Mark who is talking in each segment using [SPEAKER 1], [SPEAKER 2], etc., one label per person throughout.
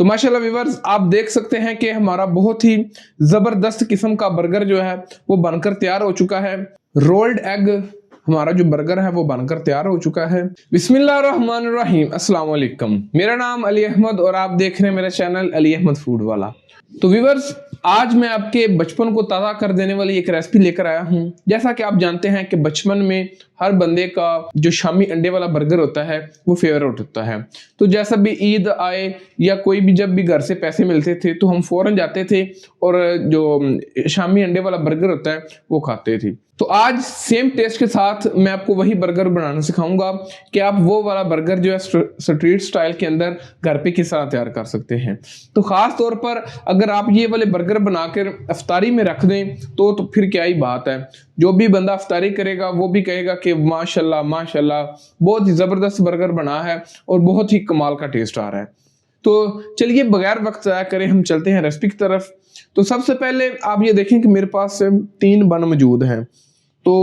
[SPEAKER 1] तो माशाल्लाह व्यूअर्स आप देख सकते हैं कि हमारा बहुत ही जबरदस्त किस्म का बर्गर जो है वो बनकर तैयार हो चुका है। रोल्ड एग हमारा जो बर्गर है वो बनकर तैयार हो चुका है। बिस्मिल्लाहिर्रहमानिर्रहीम, अस्सलाम वालेकुम। मेरा नाम अली अहमद और आप देख रहे हैं मेरा चैनल अली अहमद फूड वाला। तो व्यूअर्स आज मैं आपके बचपन को ताज़ा कर देने वाली एक रेसिपी लेकर आया हूं। जैसा कि आप जानते हैं कि बचपन में हर बंदे का जो शामी अंडे वाला बर्गर होता है वो फेवरेट होता है। तो जैसा भी ईद आए या कोई भी जब भी घर से पैसे मिलते थे तो हम फौरन जाते थे और जो शामी अंडे वाला बर्गर होता है वो खाते थे। तो आज सेम टेस्ट के साथ मैं आपको वही बर्गर बनाना सिखाऊंगा कि आप वो वाला बर्गर जो है स्ट्रीट स्टाइल के अंदर घर पे किस तरह तैयार कर सकते हैं। तो खास तौर पर अगर आप ये वाले बर्गर बनाकर इफ्तारी में रख दें तो फिर क्या ही बात है। जो भी बंदा इफ्तारी करेगा वो भी कहेगा कि माशाल्लाह माशाल्लाह बहुत ही जबरदस्त बर्गर बना है और बहुत ही कमाल का टेस्ट आ रहा है। तो चलिए बगैर वक्त ज़ाया करें हम चलते हैं रेसिपी की तरफ। तो सबसे पहले आप ये देखें कि मेरे पास 3 बन मौजूद हैं। तो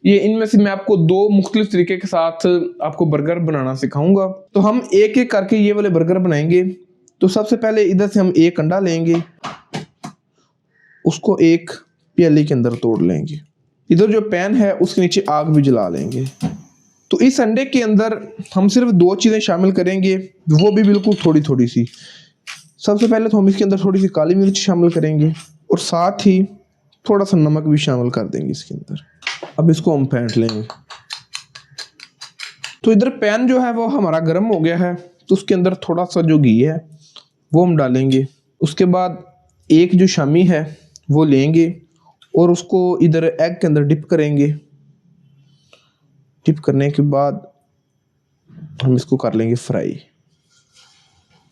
[SPEAKER 1] ये इनमें से मैं आपको 2 मुख्तलिफ तरीके के साथ आपको बर्गर बनाना सिखाऊंगा। तो हम एक एक करके ये वाले बर्गर बनाएंगे। तो सबसे पहले इधर से हम एक अंडा लेंगे, उसको एक प्याली के अंदर तोड़ लेंगे। इधर जो पैन है उसके नीचे आग भी जला लेंगे। तो इस अंडे के अंदर हम सिर्फ 2 चीज़ें शामिल करेंगे, वो भी बिल्कुल थोड़ी थोड़ी सी। सबसे पहले तो हम इसके अंदर थोड़ी सी काली मिर्च शामिल करेंगे और साथ ही थोड़ा सा नमक भी शामिल कर देंगे इसके अंदर। अब इसको हम फेंट लेंगे। तो इधर पैन जो है वो हमारा गर्म हो गया है। तो उसके अंदर थोड़ा सा जो घी है वो हम डालेंगे। उसके बाद एक जो शामी है वो लेंगे और उसको इधर एग के अंदर डिप करेंगे। डिप करने के बाद हम इसको कर लेंगे फ्राई।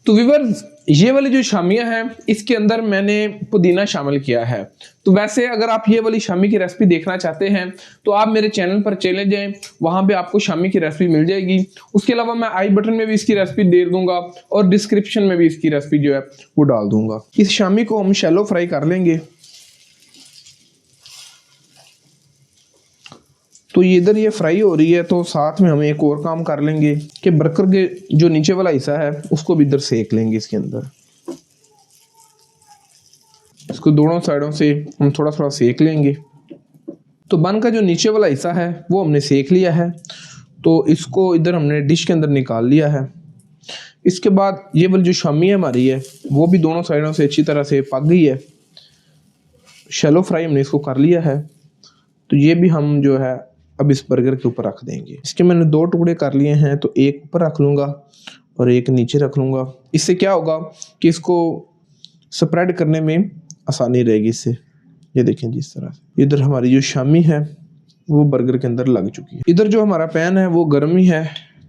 [SPEAKER 1] तो व्यूअर्स ये वाली जो शामियाँ हैं इसके अंदर मैंने पुदीना शामिल किया है। तो वैसे अगर आप ये वाली शामी की रेसिपी देखना चाहते हैं तो आप मेरे चैनल पर चले जाएं, वहाँ पे आपको शामी की रेसिपी मिल जाएगी। उसके अलावा मैं आई बटन में भी इसकी रेसिपी दे दूंगा और डिस्क्रिप्शन में भी इसकी रेसिपी जो है वो डाल दूंगा। इस शामी को हम शैलो फ्राई कर लेंगे। तो इधर ये फ्राई हो रही है तो साथ में हम एक और काम कर लेंगे कि बर्गर के जो नीचे वाला हिस्सा है उसको भी इधर सेक लेंगे। इसके अंदर इसको दोनों साइडों से हम थोड़ा थोड़ा सेक लेंगे। तो बन का जो नीचे वाला हिस्सा है वो हमने सेक लिया है। तो इसको इधर हमने डिश के अंदर निकाल लिया है। इसके बाद ये वाली जो शामी हमारी है वो भी दोनों साइडों से अच्छी तरह से पक गई है। शैलो फ्राई हमने इसको कर लिया है। तो ये भी हम जो है अब इस बर्गर के ऊपर रख देंगे। इसके मैंने 2 टुकड़े कर लिए हैं, तो एक ऊपर रख लूँगा और एक नीचे रख लूँगा। इससे क्या होगा कि इसको स्प्रेड करने में आसानी रहेगी इससे। ये देखें जी इस तरह से इधर हमारी जो शामी है वो बर्गर के अंदर लग चुकी है। इधर जो हमारा पैन है वो गर्म ही है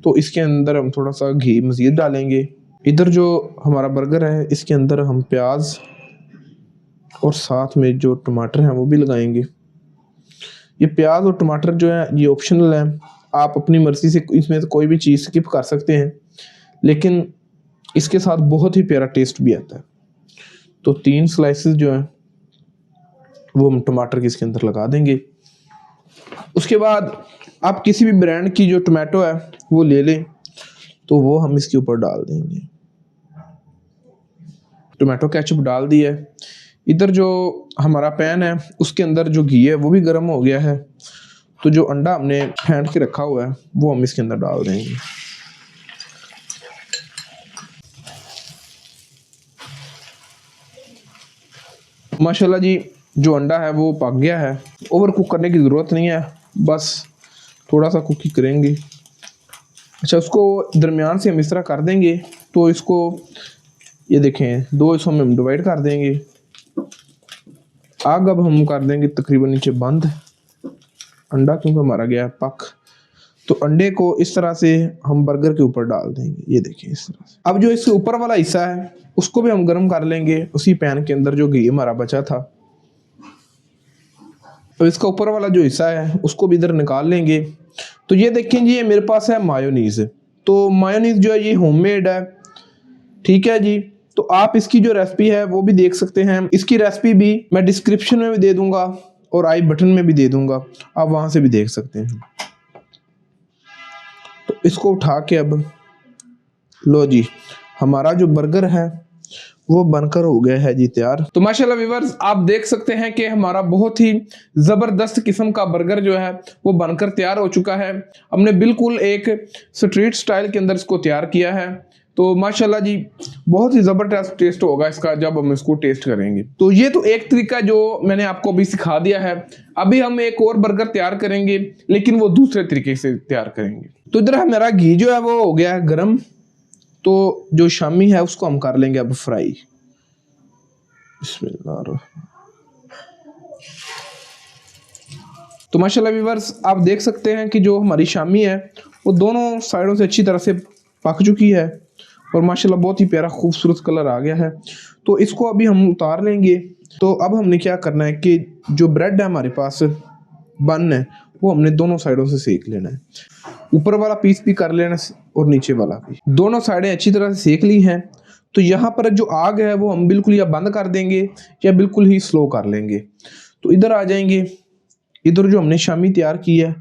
[SPEAKER 1] तो इसके अंदर हम थोड़ा सा घी मज़ीद डालेंगे। इधर जो हमारा बर्गर है इसके अंदर हम प्याज और साथ में जो टमाटर हैं वो भी लगाएंगे। ये प्याज और टमाटर जो है ये ऑप्शनल है, आप अपनी मर्ज़ी से इसमें से कोई भी चीज़ स्किप कर सकते हैं, लेकिन इसके साथ बहुत ही प्यारा टेस्ट भी आता है। तो 3 स्लाइसेस जो हैं वो हम टमाटर के इसके अंदर लगा देंगे। उसके बाद आप किसी भी ब्रांड की जो टमाटो है वो ले लें, तो वो हम इसके ऊपर डाल देंगे। टमाटो केचप डाल दिया है। इधर जो हमारा पैन है उसके अंदर जो घी है वो भी गर्म हो गया है। तो जो अंडा हमने फेंट के रखा हुआ है वो हम इसके अंदर डाल देंगे। माशाल्लाह जी जो अंडा है वो पक गया है। ओवर कुक करने की ज़रूरत नहीं है, बस थोड़ा सा कुक ही करेंगे। अच्छा, उसको दरमियान से हम इस तरह कर देंगे। तो इसको ये देखें 2 हिस्सों में हम डिवाइड कर देंगे। आग अब हम कर देंगे तकरीबन नीचे बंद। अंडा क्योंकि हमारा गया है पक, तो अंडे को इस तरह से हम बर्गर के ऊपर डाल देंगे। ये देखिए इस तरह से। अब जो इसके ऊपर वाला हिस्सा है उसको भी हम गर्म कर लेंगे उसी पैन के अंदर जो घी हमारा बचा था। तो इसका ऊपर वाला जो हिस्सा है उसको भी इधर निकाल लेंगे। तो ये देखें जी ये मेरे पास है मायोनीज़। तो मायोनीज़ जो है ये होममेड है, ठीक है जी। तो आप इसकी जो रेसिपी है वो भी देख सकते हैं। इसकी रेसिपी भी मैं डिस्क्रिप्शन में भी दे दूंगा और आई बटन में भी दे दूंगा, आप वहां से भी देख सकते हैं। तो इसको उठा के अब लो जी हमारा जो बर्गर है वो बनकर हो गया है जी तैयार। तो माशाल्लाह व्यूअर्स आप देख सकते हैं कि हमारा बहुत ही ज़बरदस्त किस्म का बर्गर जो है वो बनकर तैयार हो चुका है। हमने बिल्कुल एक स्ट्रीट स्टाइल के अंदर इसको तैयार किया है। तो माशाल्लाह जी बहुत ही ज़बरदस्त टेस्ट होगा इसका जब हम इसको टेस्ट करेंगे। तो ये तो एक तरीका जो मैंने आपको अभी सिखा दिया है। अभी हम एक और बर्गर तैयार करेंगे लेकिन वो दूसरे तरीके से तैयार करेंगे। तो इधर हमारा घी जो है वो हो गया है गर्म। तो जो शामी है उसको हम कर लेंगे अब फ्राई। बिस्मिल्लाह। तो माशाल्लाह व्यूअर्स आप देख सकते हैं कि जो हमारी शामी है वो दोनों साइडों से अच्छी तरह से पक चुकी है और माशाल्लाह बहुत ही प्यारा खूबसूरत कलर आ गया है। तो इसको अभी हम उतार लेंगे। तो अब हमने क्या करना है कि जो ब्रेड है हमारे पास बन है वो हमने दोनों साइडों से सेक लेना है। ऊपर वाला पीस भी कर लेना और नीचे वाला भी। दोनों साइडें अच्छी तरह से सेक ली हैं। तो यहाँ पर जो आग है वो हम बिल्कुल या बंद कर देंगे या बिल्कुल ही स्लो कर लेंगे। तो इधर आ जाएंगे। इधर जो हमने शामी तैयार की है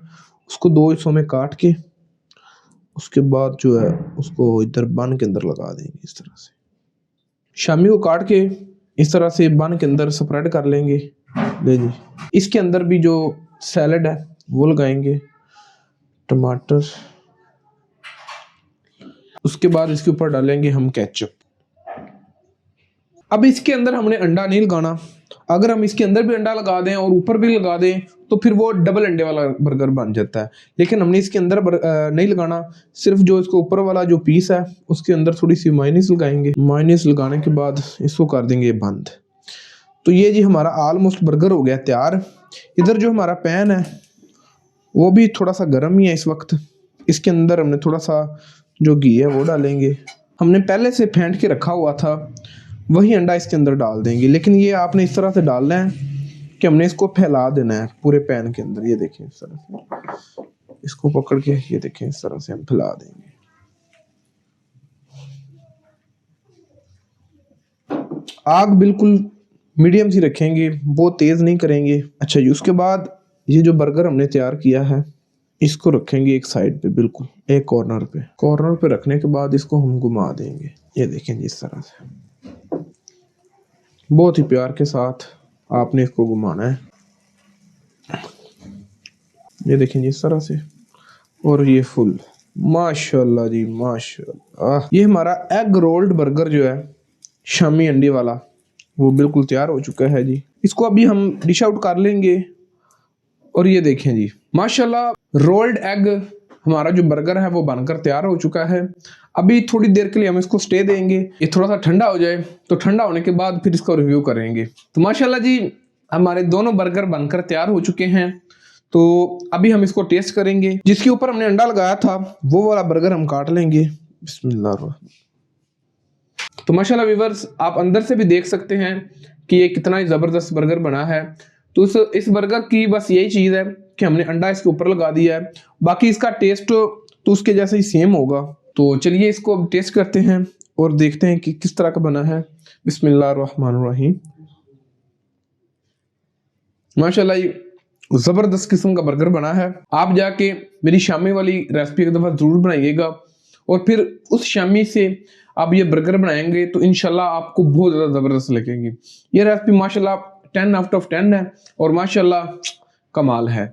[SPEAKER 1] उसको दो हिस्सों में काट के उसके बाद जो है उसको इधर बन के अंदर लगा देंगे। इस तरह से शामी को काट के इस तरह से बन के अंदर स्प्रेड कर लेंगे। ले जी इसके अंदर भी जो सैलड है वो लगाएंगे, टमाटर, उसके बाद इसके ऊपर डालेंगे हम केचप। अब इसके अंदर हमने अंडा नहीं लगाना। अगर हम इसके अंदर भी अंडा लगा दें और ऊपर भी लगा दें तो फिर वो डबल अंडे वाला बर्गर बन जाता है। लेकिन हमने इसके अंदर नहीं लगाना। सिर्फ जो इसको ऊपर वाला जो पीस है उसके अंदर थोड़ी सी मायोनीज लगाएंगे। मायोनीज लगाने के बाद इसको कर देंगे बंद। तो ये जी हमारा ऑलमोस्ट बर्गर हो गया तैयार। इधर जो हमारा पैन है वो भी थोड़ा सा गर्म ही है इस वक्त। इसके अंदर हमने थोड़ा सा जो घी है वो डालेंगे। हमने पहले से फेंट के रखा हुआ था वही अंडा इसके अंदर डाल देंगे। लेकिन ये आपने इस तरह से डालना है कि हमने इसको फैला देना है पूरे पैन के अंदर। ये देखें इस तरह से इसको पकड़ के ये देखें इस तरह से हम फैला देंगे। आग बिल्कुल मीडियम सी रखेंगे, बहुत तेज नहीं करेंगे। अच्छा जी उसके बाद ये जो बर्गर हमने तैयार किया है इसको रखेंगे एक साइड पे, बिल्कुल एक कॉर्नर पे रखने के बाद इसको हम घुमा देंगे। ये देखें इस तरह से बहुत ही प्यार के साथ आपने इसको घुमाना है। ये देखें इस तरह से और ये फुल माशाल्लाह जी माशाल्लाह। ये हमारा एग रोल्ड बर्गर जो है शामी अंडे वाला वो बिल्कुल तैयार हो चुका है जी। इसको अभी हम डिश आउट कर लेंगे। और ये देखें जी माशाल्लाह रोल्ड एग हमारा जो बर्गर है वो बनकर तैयार हो चुका है। अभी थोड़ी देर के लिए हम इसको स्टे देंगे, ये थोड़ा सा ठंडा हो जाए। तो ठंडा होने के बाद फिर इसको रिव्यू करेंगे। तो माशाल्लाह जी हमारे दोनों बर्गर बनकर तैयार हो चुके हैं। तो अभी हम इसको टेस्ट करेंगे। जिसके ऊपर हमने अंडा लगाया था वो वाला बर्गर हम काट लेंगे। बिस्मिल्लाह। तो माशाल्लाह व्यूअर्स आप अंदर से भी देख सकते हैं कि ये कितना ही ज़बरदस्त बर्गर बना है। तो इस बर्गर की बस यही चीज़ है कि हमने अंडा इसके ऊपर लगा दिया है। बाकी इसका टेस्ट तो उसके जैसा ही सेम होगा। तो चलिए इसको अब टेस्ट करते हैं और देखते हैं कि किस तरह का बना है। बिस्मिल्लाहिर्रहमानिर्रहीम। माशाल्लाह ये ज़बरदस्त किस्म का बर्गर बना है। आप जाके मेरी शामी वाली रेसिपी एक दफ़ा ज़रूर बनाइएगा और फिर उस शामी से आप ये बर्गर बनाएंगे तो इंशाल्लाह आपको बहुत ज़्यादा ज़बरदस्त लगेंगी। ये रेसिपी माशाल्लाह 10 आउट ऑफ 10 है और माशाल्लाह कमाल है।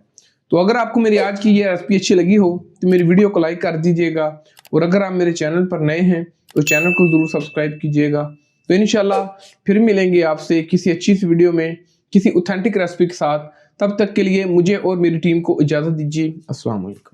[SPEAKER 1] तो अगर आपको मेरी आज की ये रेसिपी अच्छी लगी हो तो मेरी वीडियो को लाइक कर दीजिएगा और अगर आप मेरे चैनल पर नए हैं तो चैनल को ज़रूर सब्सक्राइब कीजिएगा। तो इंशाल्लाह फिर मिलेंगे आपसे किसी अच्छी सी वीडियो में किसी ऑथेंटिक रेसिपी के साथ। तब तक के लिए मुझे और मेरी टीम को इजाज़त दीजिए। अस्सलाम वालेकुम।